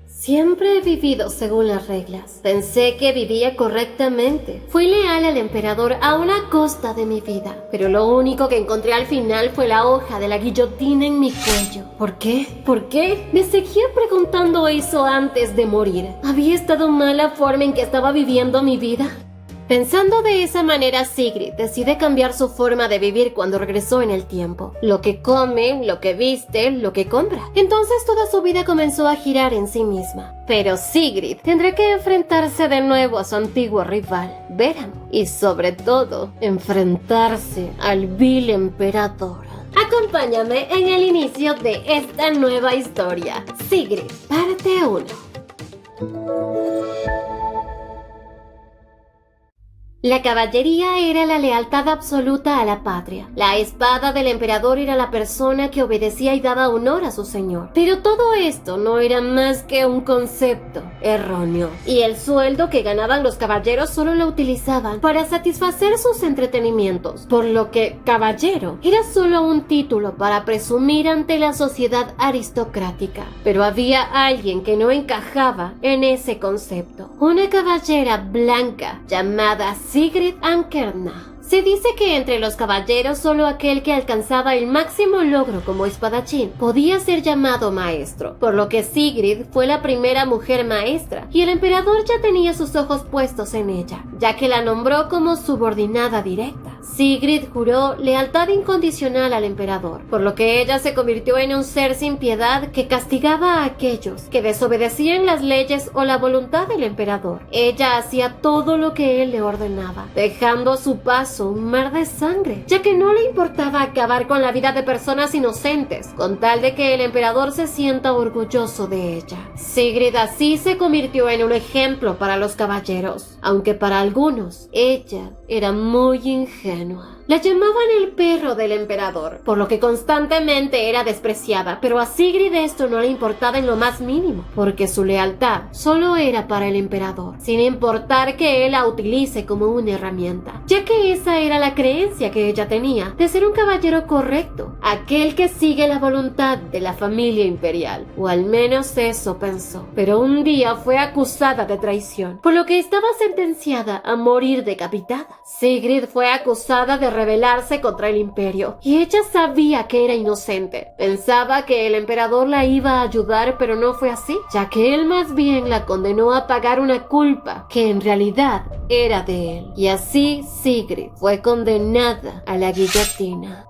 Siempre he vivido según las reglas. Pensé que vivía correctamente. Fui leal al emperador a una costa de mi vida. Pero lo único que encontré al final fue la hoja de la guillotina en mi cuello. ¿Por qué? ¿Por qué? Me seguía preguntando eso antes de morir. ¿Había estado mal la forma en que estaba viviendo mi vida? Pensando de esa manera, Sigrid decide cambiar su forma de vivir cuando regresó en el tiempo. Lo que come, lo que viste, lo que compra. Entonces toda su vida comenzó a girar en sí misma. Pero Sigrid tendrá que enfrentarse de nuevo a su antiguo rival, Beran. Y sobre todo, enfrentarse al vil emperador. Acompáñame en el inicio de esta nueva historia. Sigrid, parte 1. La caballería era la lealtad absoluta a la patria. La espada del emperador era la persona que obedecía y daba honor a su señor. Pero todo esto no era más que un concepto erróneo. Y el sueldo que ganaban los caballeros solo lo utilizaban para satisfacer sus entretenimientos. Por lo que caballero era solo un título para presumir ante la sociedad aristocrática. Pero había alguien que no encajaba en ese concepto. Una caballera blanca llamada Sigrid Ankerna. Se dice que entre los caballeros solo aquel que alcanzaba el máximo logro como espadachín podía ser llamado maestro, por lo que Sigrid fue la primera mujer maestra y el emperador ya tenía sus ojos puestos en ella, ya que la nombró como subordinada directa. Sigrid juró lealtad incondicional al emperador, por lo que ella se convirtió en un ser sin piedad que castigaba a aquellos que desobedecían las leyes o la voluntad del emperador. Ella hacía todo lo que él le ordenaba, dejando a su paso un mar de sangre, ya que no le importaba acabar con la vida de personas inocentes, con tal de que el emperador se sienta orgulloso de ella. Sigrid así se convirtió en un ejemplo para los caballeros, aunque para algunos ella era muy ingenua. La llamaban el perro del emperador, por lo que constantemente era despreciada, pero a Sigrid esto no le importaba en lo más mínimo, porque su lealtad solo era para el emperador, sin importar que él la utilice como una herramienta, ya que esa era la creencia que ella tenía de ser un caballero correcto, aquel que sigue la voluntad de la familia imperial, o al menos eso pensó. Pero un día fue acusada de traición, por lo que estaba sentenciada a morir decapitada. Sigrid fue acusada de rebelarse contra el imperio, y ella sabía que era inocente. Pensaba que el emperador la iba a ayudar, pero no fue así, ya que él más bien la condenó a pagar una culpa que en realidad era de él. Y así Sigrid fue condenada a la guillotina.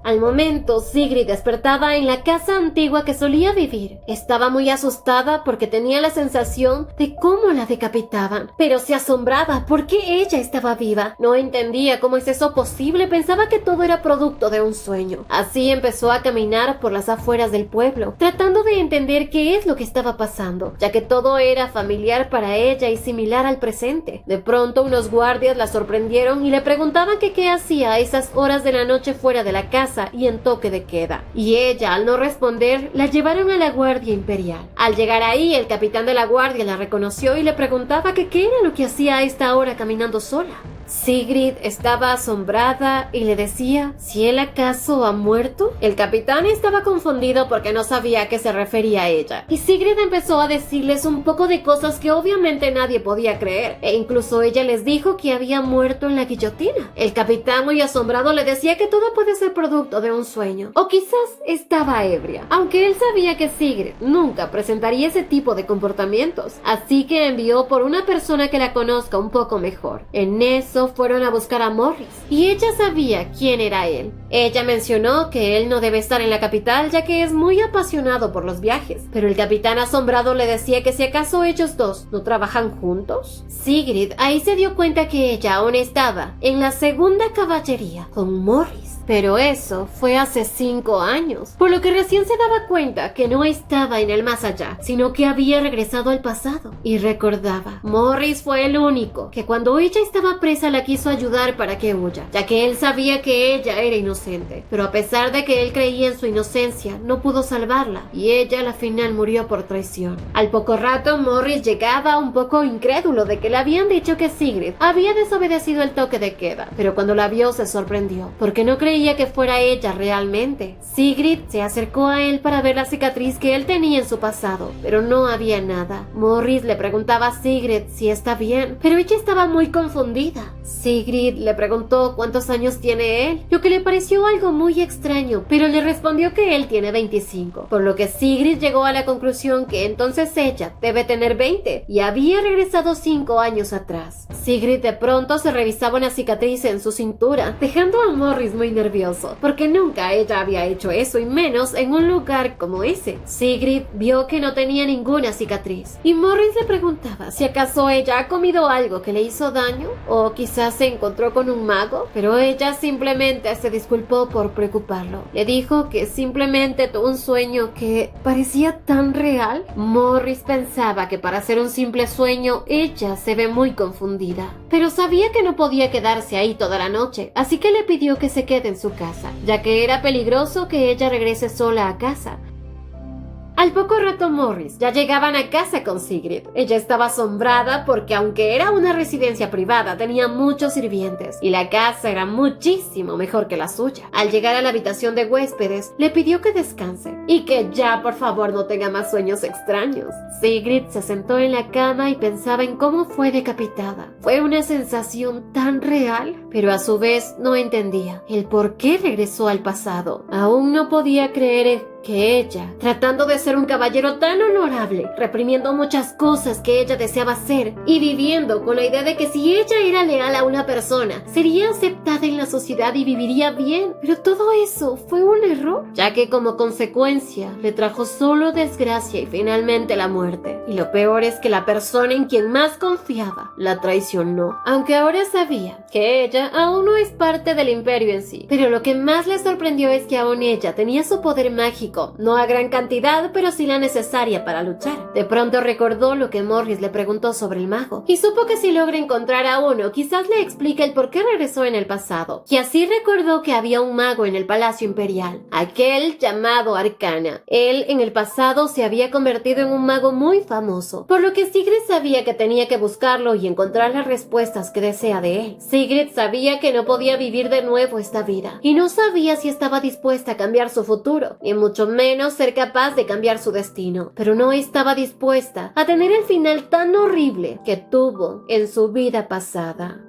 Al momento, Sigrid despertaba en la casa antigua que solía vivir. Estaba muy asustada porque tenía la sensación de cómo la decapitaban, pero se asombraba porque ella estaba viva. No entendía cómo es eso posible, pensaba que todo era producto de un sueño. Así empezó a caminar por las afueras del pueblo, tratando de entender qué es lo que estaba pasando, ya que todo era familiar para ella y similar al presente. De pronto, unos guardias la sorprendieron y le preguntaban que qué hacía a esas horas de la noche fuera de la casa y en toque de queda, y ella, al no responder, la llevaron a la guardia imperial. Al llegar ahí, el capitán de la guardia la reconoció y le preguntaba que qué era lo que hacía a esta hora caminando sola. Sigrid estaba asombrada y le decía, ¿si él acaso ha muerto? El capitán estaba confundido porque no sabía a qué se refería a ella, y Sigrid empezó a decirles un poco de cosas que obviamente nadie podía creer, e incluso ella les dijo que había muerto en la guillotina. El capitán, muy asombrado, le decía que todo puede ser producto de un sueño, o quizás estaba ebria, aunque él sabía que Sigrid nunca presentaría ese tipo de comportamientos, así que envió por una persona que la conozca un poco mejor. En eso fueron a buscar a Morris, y ella sabía quién era él. Ella mencionó que él no debe estar en la capital ya que es muy apasionado por los viajes, pero el capitán asombrado le decía que si acaso ellos dos no trabajan juntos. Sigrid ahí se dio cuenta que ella aún estaba en la segunda caballería con Morris. Pero eso fue hace 5 años, por lo que recién se daba cuenta que no estaba en el más allá, sino que había regresado al pasado. Y recordaba, Morris fue el único que cuando ella estaba presa la quiso ayudar para que huya, ya que él sabía que ella era inocente. Pero a pesar de que él creía en su inocencia, no pudo salvarla, y ella al final murió por traición. Al poco rato, Morris llegaba un poco incrédulo de que le habían dicho que Sigrid había desobedecido el toque de queda, pero cuando la vio se sorprendió, porque no creía creía que fuera ella realmente. Sigrid se acercó a él para ver la cicatriz que él tenía en su pasado, pero no había nada. Morris le preguntaba a Sigrid si está bien, pero ella estaba muy confundida. Sigrid le preguntó cuántos años tiene él, lo que le pareció algo muy extraño, pero le respondió que él tiene 25, por lo que Sigrid llegó a la conclusión que entonces ella debe tener 20 y había regresado 5 años atrás. Sigrid de pronto se revisaba una cicatriz en su cintura, dejando a Morris muy nervioso, porque nunca ella había hecho eso y menos en un lugar como ese. Sigrid vio que no tenía ninguna cicatriz y Morris le preguntaba si acaso ella ha comido algo que le hizo daño o quizás se encontró con un mago, pero ella simplemente se disculpó por preocuparlo. Le dijo que simplemente tuvo un sueño que parecía tan real. Morris pensaba que para ser un simple sueño ella se ve muy confundida, pero sabía que no podía quedarse ahí toda la noche, así que le pidió que se quede en su casa, ya que era peligroso que ella regrese sola a casa. Al poco rato Morris ya llegaban a casa con Sigrid. Ella estaba asombrada porque aunque era una residencia privada tenía muchos sirvientes y la casa era muchísimo mejor que la suya. Al llegar a la habitación de huéspedes le pidió que descanse y que ya por favor no tenga más sueños extraños. Sigrid se sentó en la cama y pensaba en cómo fue decapitada. Fue una sensación tan real, pero a su vez no entendía el por qué regresó al pasado. Aún no podía creer que ella, tratando de ser un caballero tan honorable, reprimiendo muchas cosas que ella deseaba hacer y viviendo con la idea de que si ella era leal a una persona, sería aceptada en la sociedad y viviría bien. Pero todo eso fue un error, ya que como consecuencia le trajo solo desgracia y finalmente la muerte. Y lo peor es que la persona en quien más confiaba la traicionó, aunque ahora sabía que ella aún no es parte del imperio en sí. Pero lo que más le sorprendió es que aún ella tenía su poder mágico, no a gran cantidad, pero sí la necesaria para luchar. De pronto recordó lo que Morris le preguntó sobre el mago, y supo que si logra encontrar a uno, quizás le explique el por qué regresó en el pasado. Y así recordó que había un mago en el Palacio Imperial, aquel llamado Arcana. Él, en el pasado, se había convertido en un mago muy famoso, por lo que Sigrid sabía que tenía que buscarlo y encontrar las respuestas que desea de él. Sigrid sabía que no podía vivir de nuevo esta vida, y no sabía si estaba dispuesta a cambiar su futuro, y mucho menos ser capaz de cambiar su destino, pero no estaba dispuesta a tener el final tan horrible que tuvo en su vida pasada.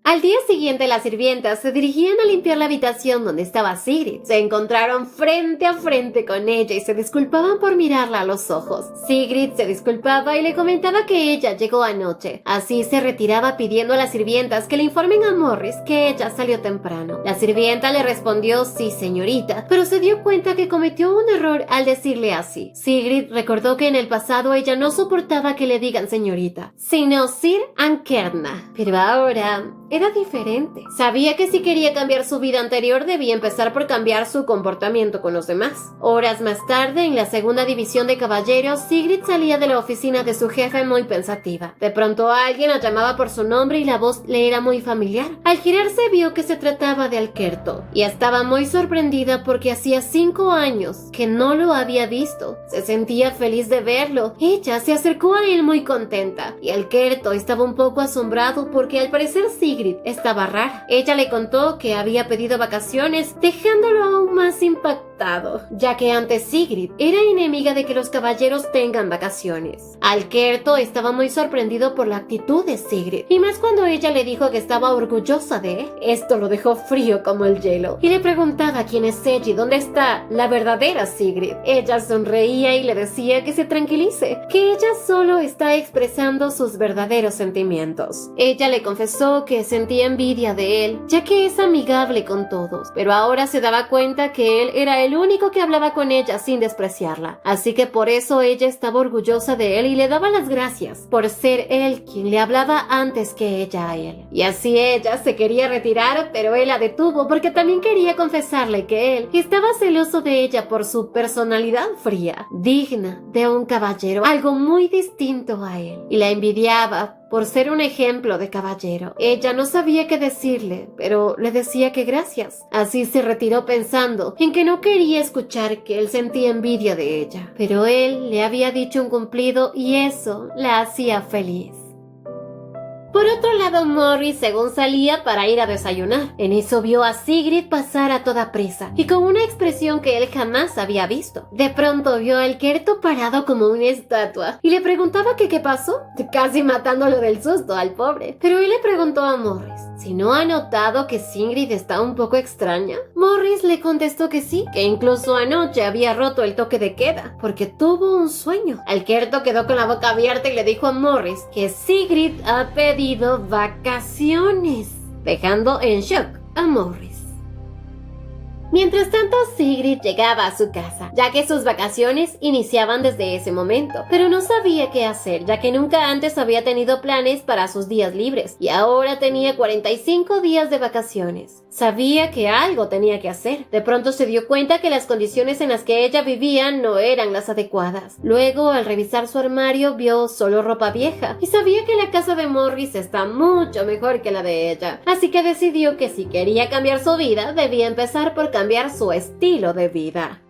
Al día siguiente las sirvientas se dirigían a limpiar la habitación donde estaba Sigrid. Se encontraron frente a frente con ella y se disculpaban por mirarla a los ojos. Sigrid se disculpaba y le comentaba que ella llegó anoche. Así se retiraba pidiendo a las sirvientas que le informen a Morris que ella salió temprano. La sirvienta le respondió sí, señorita, pero se dio cuenta que cometió un error al decirle así. Sigrid recordó que en el pasado ella no soportaba que le digan señorita, sino Sir Ankerna. Pero ahora era diferente. Sabía que si quería cambiar su vida anterior debía empezar por cambiar su comportamiento con los demás. Horas más tarde, en la segunda división de caballeros, Sigrid salía de la oficina de su jefe muy pensativa. De pronto alguien la llamaba por su nombre y la voz le era muy familiar. Al girarse vio que se trataba de Alquerto y estaba muy sorprendida porque hacía 5 años que no lo había visto. Se sentía feliz de verlo. Ella se acercó a él muy contenta y Alquerto estaba un poco asombrado porque al parecer Sigrid estaba rara. Ella le contó que había pedido vacaciones, dejándolo aún más impactado, ya que antes Sigrid era enemiga de que los caballeros tengan vacaciones. Alquerto estaba muy sorprendido por la actitud de Sigrid, y más cuando ella le dijo que estaba orgullosa de él. Esto lo dejó frío como el hielo, y le preguntaba quién es ella y dónde está la verdadera Sigrid. Ella sonreía y le decía que se tranquilice, que ella solo está expresando sus verdaderos sentimientos. Ella le confesó que sentía envidia de él, ya que es amigable con todos, pero ahora se daba cuenta que él era el único que hablaba con ella sin despreciarla, así que por eso ella estaba orgullosa de él y le daba las gracias por ser él quien le hablaba antes que ella a él. Y así ella se quería retirar, pero él la detuvo porque también quería confesarle que él estaba celoso de ella por su personalidad fría, digna de un caballero, algo muy distinto a él, y la envidiaba por ser un ejemplo de caballero. Ella no sabía qué decirle, pero le decía que gracias. Así se retiró pensando en que no quería escuchar que él sentía envidia de ella, pero él le había dicho un cumplido y eso la hacía feliz. Por otro lado, Morris según salía para ir a desayunar. En eso vio a Sigrid pasar a toda prisa y con una expresión que él jamás había visto. De pronto vio al Kerto parado como una estatua y le preguntaba que qué pasó, casi matándolo del susto al pobre. Pero él le preguntó a Morris si no ha notado que Sigrid está un poco extraña. Morris le contestó que sí, que incluso anoche había roto el toque de queda porque tuvo un sueño. El Kerto quedó con la boca abierta y le dijo a Morris que Sigrid ha pedido vacaciones, dejando en shock a Morris. Mientras tanto, Sigrid llegaba a su casa, ya que sus vacaciones iniciaban desde ese momento, pero no sabía qué hacer, ya que nunca antes había tenido planes para sus días libres, y ahora tenía 45 días de vacaciones. Sabía que algo tenía que hacer. De pronto se dio cuenta que las condiciones en las que ella vivía no eran las adecuadas. Luego, al revisar su armario, vio solo ropa vieja, y sabía que la casa de Morris está mucho mejor que la de ella, así que decidió que si quería cambiar su vida, debía empezar por cambiar su estilo de vida.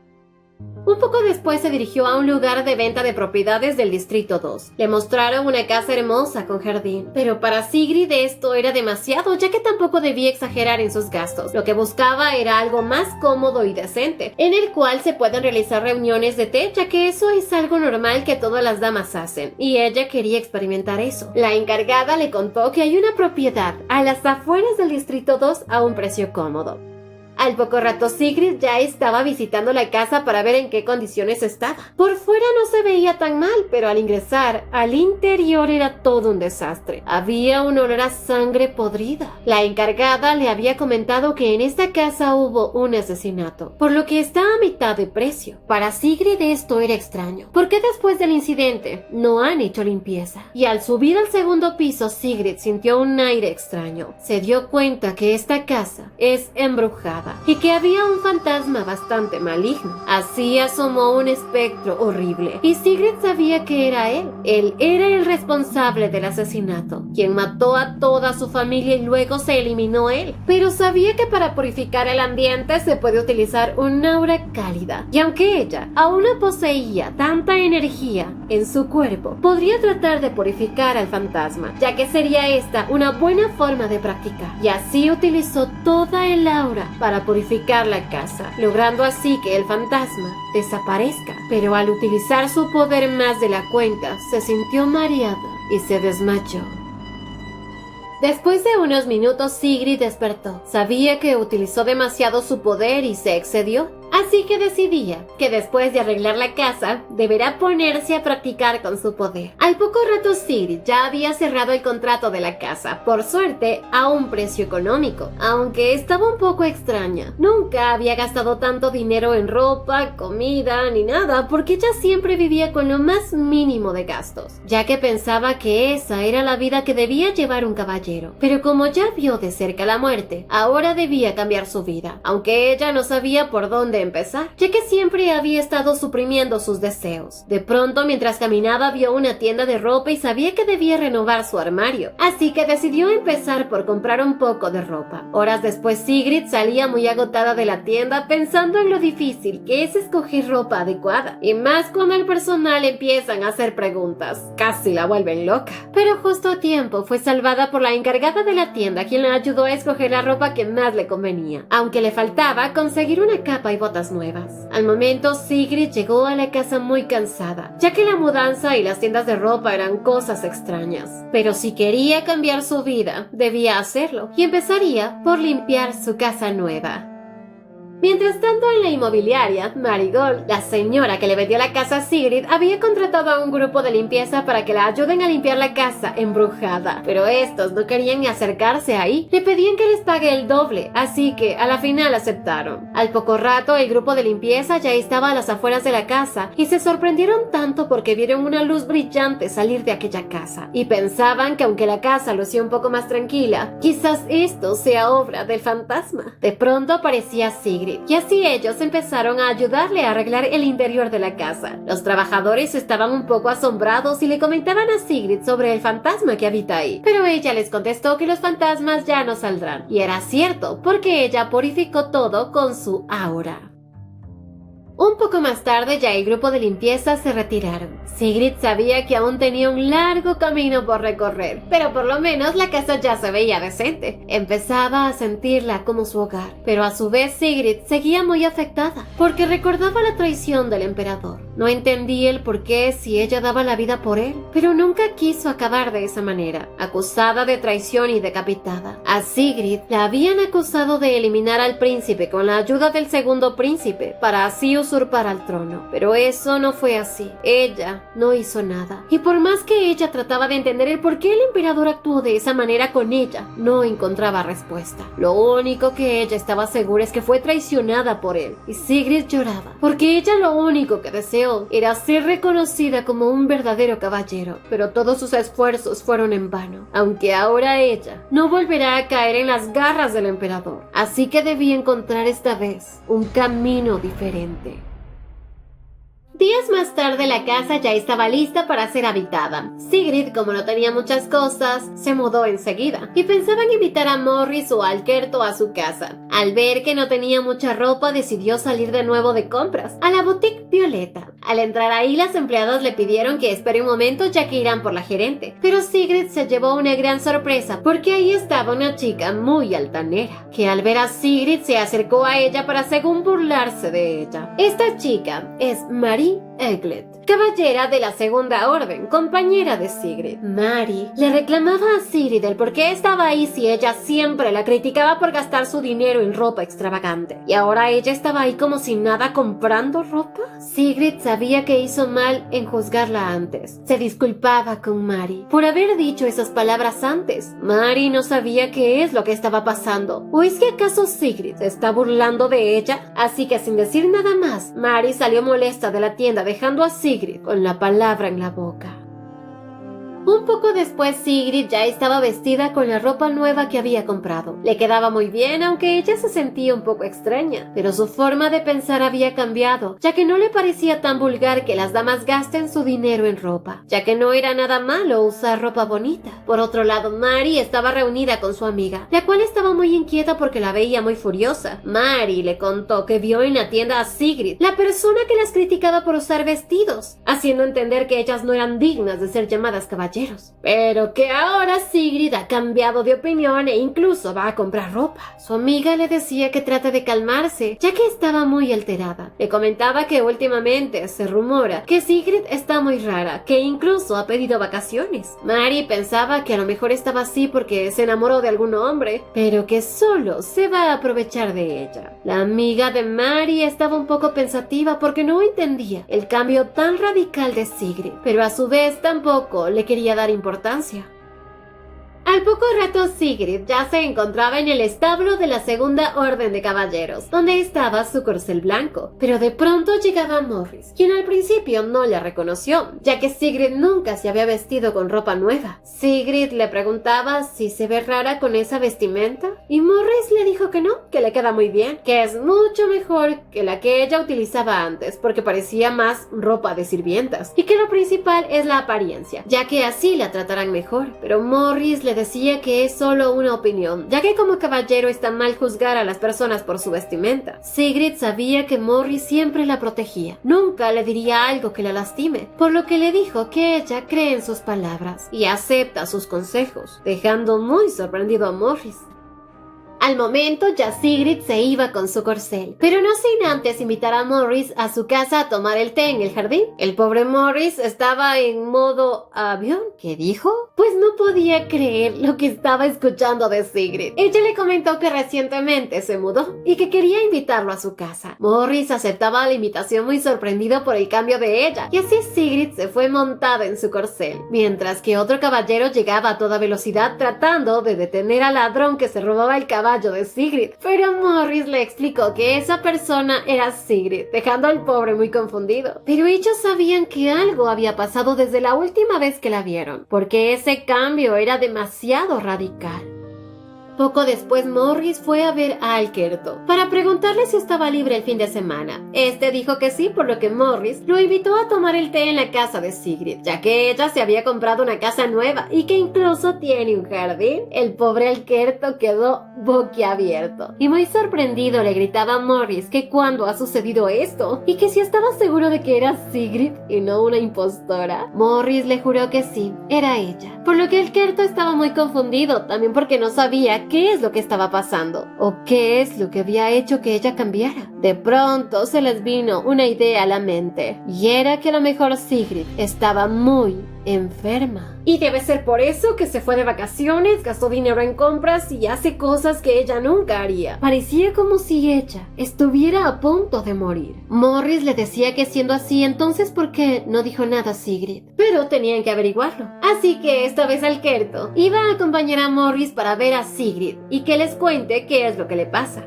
Un poco después se dirigió a un lugar de venta de propiedades del Distrito 2. Le mostraron una casa hermosa con jardín, pero para Sigrid esto era demasiado, ya que tampoco debía exagerar en sus gastos. Lo que buscaba era algo más cómodo y decente, en el cual se puedan realizar reuniones de té, ya que eso es algo normal que todas las damas hacen, y ella quería experimentar eso. La encargada le contó que hay una propiedad a las afueras del Distrito 2 a un precio cómodo. Al poco rato Sigrid ya estaba visitando la casa para ver en qué condiciones estaba. Por fuera no se veía tan mal, pero al ingresar, al interior era todo un desastre. Había un olor a sangre podrida. La encargada le había comentado que en esta casa hubo un asesinato, por lo que está a mitad de precio. Para Sigrid esto era extraño, porque después del incidente no han hecho limpieza. Y al subir al segundo piso, Sigrid sintió un aire extraño. Se dio cuenta que esta casa es embrujada y que había un fantasma bastante maligno. Así asomó un espectro horrible y Sigrid sabía que era él. Él era el responsable del asesinato, quien mató a toda su familia y luego se eliminó él. Pero sabía que para purificar el ambiente se puede utilizar un aura cálida, y aunque ella aún no poseía tanta energía en su cuerpo, podría tratar de purificar al fantasma, ya que sería esta una buena forma de practicar. Y así utilizó toda el aura para purificar la casa, logrando así que el fantasma desaparezca. Pero al utilizar su poder más de la cuenta, se sintió mareada y se desmayó. Después de unos minutos, Sigrid despertó. Sabía que utilizó demasiado su poder y se excedió. Así que decidía que después de arreglar la casa, deberá ponerse a practicar con su poder. Al poco rato Sigrid ya había cerrado el contrato de la casa, por suerte a un precio económico, aunque estaba un poco extraña. Nunca había gastado tanto dinero en ropa, comida, ni nada, porque ella siempre vivía con lo más mínimo de gastos, ya que pensaba que esa era la vida que debía llevar un caballero. Pero como ya vio de cerca la muerte, ahora debía cambiar su vida, aunque ella no sabía por dónde empezar, ya que siempre había estado suprimiendo sus deseos. De pronto, mientras caminaba, vio una tienda de ropa y sabía que debía renovar su armario, así que decidió empezar por comprar un poco de ropa. Horas después, Sigrid salía muy agotada de la tienda, pensando en lo difícil que es escoger ropa adecuada, y más cuando el personal empiezan a hacer preguntas. Casi la vuelven loca. Pero justo a tiempo fue salvada por la encargada de la tienda, quien la ayudó a escoger la ropa que más le convenía, aunque le faltaba conseguir una capa y botas nuevas. Al momento, Sigrid llegó a la casa muy cansada, ya que la mudanza y las tiendas de ropa eran cosas extrañas. Pero si quería cambiar su vida, debía hacerlo, y empezaría por limpiar su casa nueva. Mientras tanto, en la inmobiliaria, Marigold, la señora que le vendió la casa a Sigrid, había contratado a un grupo de limpieza para que la ayuden a limpiar la casa embrujada. Pero estos no querían ni acercarse ahí. Le pedían que les pague el doble, así que a la final aceptaron. Al poco rato, el grupo de limpieza ya estaba a las afueras de la casa y se sorprendieron tanto porque vieron una luz brillante salir de aquella casa. Y pensaban que aunque la casa lucía un poco más tranquila, quizás esto sea obra del fantasma. De pronto aparecía Sigrid, y así ellos empezaron a ayudarle a arreglar el interior de la casa. Los trabajadores estaban un poco asombrados y le comentaban a Sigrid sobre el fantasma que habita ahí, pero ella les contestó que los fantasmas ya no saldrán, y era cierto, porque ella purificó todo con su aura. Un poco más tarde ya el grupo de limpieza se retiraron. Sigrid sabía que aún tenía un largo camino por recorrer, pero por lo menos la casa ya se veía decente. Empezaba a sentirla como su hogar, pero a su vez Sigrid seguía muy afectada, porque recordaba la traición del emperador. No entendía el por qué si ella daba la vida por él, pero nunca quiso acabar de esa manera, acusada de traición y decapitada. A Sigrid la habían acusado de eliminar al príncipe con la ayuda del segundo príncipe, para así usurpar al trono, pero eso no fue así. Ella no hizo nada, y por más que ella trataba de entender el por qué el emperador actuó de esa manera con ella, no encontraba respuesta. Lo único que ella estaba segura es que fue traicionada por él, y Sigrid lloraba, porque ella lo único que deseó era ser reconocida como un verdadero caballero, pero todos sus esfuerzos fueron en vano, aunque ahora ella no volverá a caer en las garras del emperador, así que debía encontrar esta vez un camino diferente. Días más tarde la casa ya estaba lista para ser habitada. Sigrid, como no tenía muchas cosas, se mudó enseguida y pensaba en invitar a Morris o a Alquerto a su casa. Al ver que no tenía mucha ropa, decidió salir de nuevo de compras a la boutique Violeta. Al entrar ahí, las empleadas le pidieron que espere un momento ya que irán por la gerente, pero Sigrid se llevó una gran sorpresa porque ahí estaba una chica muy altanera, que al ver a Sigrid se acercó a ella para según burlarse de ella. Esta chica es Marie Egglet, caballera de la Segunda Orden, compañera de Sigrid. Mary le reclamaba a Sigrid el por qué estaba ahí si ella siempre la criticaba por gastar su dinero en ropa extravagante. Y ahora ella estaba ahí como sin nada comprando ropa. Sigrid sabía que hizo mal en juzgarla antes. Se disculpaba con Mary por haber dicho esas palabras antes. Mary no sabía qué es lo que estaba pasando. ¿O es que acaso Sigrid se está burlando de ella? Así que sin decir nada más, Mary salió molesta de la tienda dejando a Sigrid con la palabra en la boca. Un poco después Sigrid ya estaba vestida con la ropa nueva que había comprado. Le quedaba muy bien, aunque ella se sentía un poco extraña, pero su forma de pensar había cambiado, ya que no le parecía tan vulgar que las damas gasten su dinero en ropa, ya que no era nada malo usar ropa bonita. Por otro lado, Mary estaba reunida con su amiga, la cual estaba muy inquieta porque la veía muy furiosa. Mary le contó que vio en la tienda a Sigrid, la persona que las criticaba por usar vestidos, haciendo entender que ellas no eran dignas de ser llamadas caballeros. Pero que ahora Sigrid ha cambiado de opinión e incluso va a comprar ropa. Su amiga le decía que trate de calmarse, ya que estaba muy alterada. Le comentaba que últimamente se rumora que Sigrid está muy rara, que incluso ha pedido vacaciones. Mary pensaba que a lo mejor estaba así porque se enamoró de algún hombre, pero que solo se va a aprovechar de ella. La amiga de Mary estaba un poco pensativa porque no entendía el cambio tan radical de Sigrid, pero a su vez tampoco le quería dar importancia. Al poco rato Sigrid ya se encontraba en el establo de la Segunda Orden de Caballeros, donde estaba su corcel blanco, pero de pronto llegaba Morris, quien al principio no la reconoció, ya que Sigrid nunca se había vestido con ropa nueva. Sigrid le preguntaba si se ve rara con esa vestimenta, y Morris le dijo que no, que le queda muy bien, que es mucho mejor que la que ella utilizaba antes, porque parecía más ropa de sirvientas, y que lo principal es la apariencia, ya que así la tratarán mejor. Pero Morris le decía que es solo una opinión, ya que como caballero está mal juzgar a las personas por su vestimenta. Sigrid sabía que Morris siempre la protegía, nunca le diría algo que la lastime, por lo que le dijo que ella cree en sus palabras y acepta sus consejos, dejando muy sorprendido a Morris. Al momento ya Sigrid se iba con su corcel, pero no sin antes invitar a Morris a su casa a tomar el té en el jardín. El pobre Morris estaba en modo avión. ¿Qué dijo? Pues no podía creer lo que estaba escuchando de Sigrid. Ella le comentó que recientemente se mudó y que quería invitarlo a su casa. Morris aceptaba la invitación muy sorprendido por el cambio de ella, y así Sigrid se fue montada en su corcel, mientras que otro caballero llegaba a toda velocidad tratando de detener al ladrón que se robaba el caballo de Sigrid, pero Morris le explicó que esa persona era Sigrid, dejando al pobre muy confundido. Pero ellos sabían que algo había pasado desde la última vez que la vieron, porque ese cambio era demasiado radical. Poco después Morris fue a ver a Alquerto para preguntarle si estaba libre el fin de semana. Este dijo que sí, por lo que Morris lo invitó a tomar el té en la casa de Sigrid, ya que ella se había comprado una casa nueva y que incluso tiene un jardín. El pobre Alquerto quedó boquiabierto y muy sorprendido le gritaba a Morris que cuándo ha sucedido esto y que si estaba seguro de que era Sigrid y no una impostora. Morris le juró que sí, era ella, por lo que Alquerto estaba muy confundido, también porque no sabía qué es lo que estaba pasando o qué es lo que había hecho que ella cambiara. De pronto se les vino una idea a la mente y era que a lo mejor Sigrid estaba muy enferma. Y debe ser por eso que se fue de vacaciones, gastó dinero en compras y hace cosas que ella nunca haría. Parecía como si ella estuviera a punto de morir. Morris le decía que siendo así, entonces ¿por qué no dijo nada a Sigrid? Pero tenían que averiguarlo. Así que esta vez Alquerto iba a acompañar a Morris para ver a Sigrid y que les cuente qué es lo que le pasa.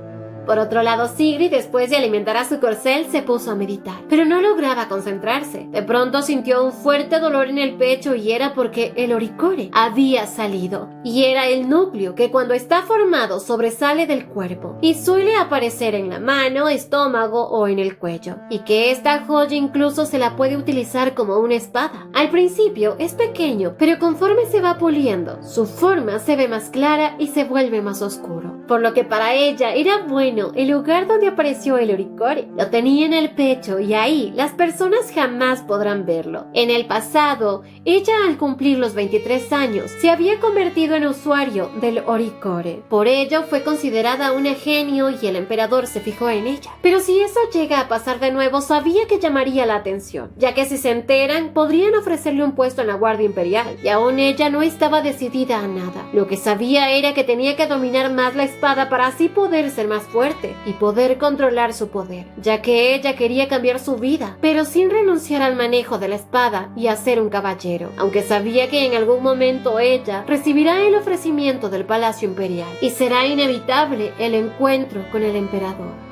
Por otro lado, Sigrid, después de alimentar a su corcel, se puso a meditar, pero no lograba concentrarse. De pronto sintió un fuerte dolor en el pecho y era porque el oricore había salido. Y era el núcleo que cuando está formado sobresale del cuerpo y suele aparecer en la mano, estómago o en el cuello. Y que esta joya incluso se la puede utilizar como una espada. Al principio es pequeño, pero conforme se va puliendo, su forma se ve más clara y se vuelve más oscuro. Por lo que para ella era bueno el lugar donde apareció el oricore. Lo tenía en el pecho y ahí las personas jamás podrán verlo. En el pasado, ella al cumplir los 23 años se había convertido en usuario del oricore. Por ello fue considerada una genio y el emperador se fijó en ella. Pero si eso llega a pasar de nuevo, sabía que llamaría la atención, ya que si se enteran podrían ofrecerle un puesto en la Guardia Imperial y aún ella no estaba decidida a nada. Lo que sabía era que tenía que dominar más la espada para así poder ser más fuerte y poder controlar su poder, ya que ella quería cambiar su vida, pero sin renunciar al manejo de la espada y a ser un caballero, aunque sabía que en algún momento ella recibirá el ofrecimiento del Palacio Imperial y será inevitable el encuentro con el emperador.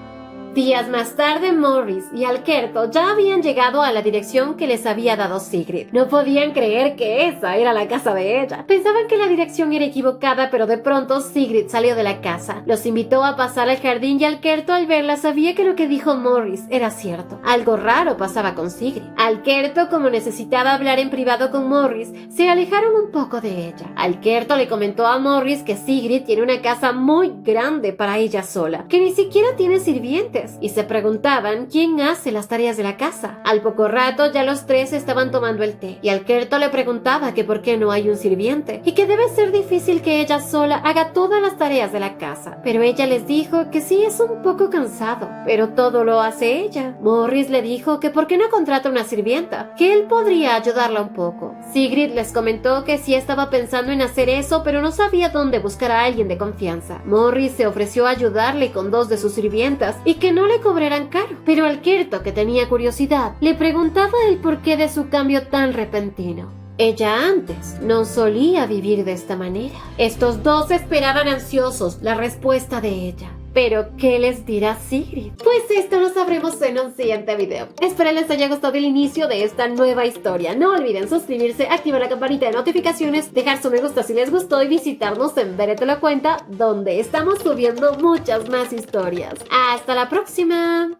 Días más tarde, Morris y Alquerto ya habían llegado a la dirección que les había dado Sigrid. No podían creer que esa era la casa de ella. Pensaban que la dirección era equivocada, pero de pronto Sigrid salió de la casa. Los invitó a pasar al jardín y Alquerto al verla sabía que lo que dijo Morris era cierto. Algo raro pasaba con Sigrid. Alquerto, como necesitaba hablar en privado con Morris, se alejaron un poco de ella. Alquerto le comentó a Morris que Sigrid tiene una casa muy grande para ella sola, que ni siquiera tiene sirvientes, y se preguntaban quién hace las tareas de la casa. Al poco rato ya los tres estaban tomando el té y Alquerto le preguntaba que por qué no hay un sirviente y que debe ser difícil que ella sola haga todas las tareas de la casa, pero ella les dijo que sí es un poco cansado, pero todo lo hace ella. Morris le dijo que por qué no contrata una sirvienta, que él podría ayudarla un poco. Sigrid les comentó que sí estaba pensando en hacer eso, pero no sabía dónde buscar a alguien de confianza. Morris se ofreció a ayudarle con 2 de sus sirvientas y que no le cobraran caro, pero Alquerto, que tenía curiosidad, le preguntaba el porqué de su cambio tan repentino. Ella antes no solía vivir de esta manera. Estos dos esperaban ansiosos la respuesta de ella. Pero, ¿qué les dirá Sigrid? Pues esto lo sabremos en un siguiente video. Espero les haya gustado el inicio de esta nueva historia. No olviden suscribirse, activar la campanita de notificaciones, dejar su me gusta si les gustó y visitarnos en Verete la Cuenta, donde estamos subiendo muchas más historias. ¡Hasta la próxima!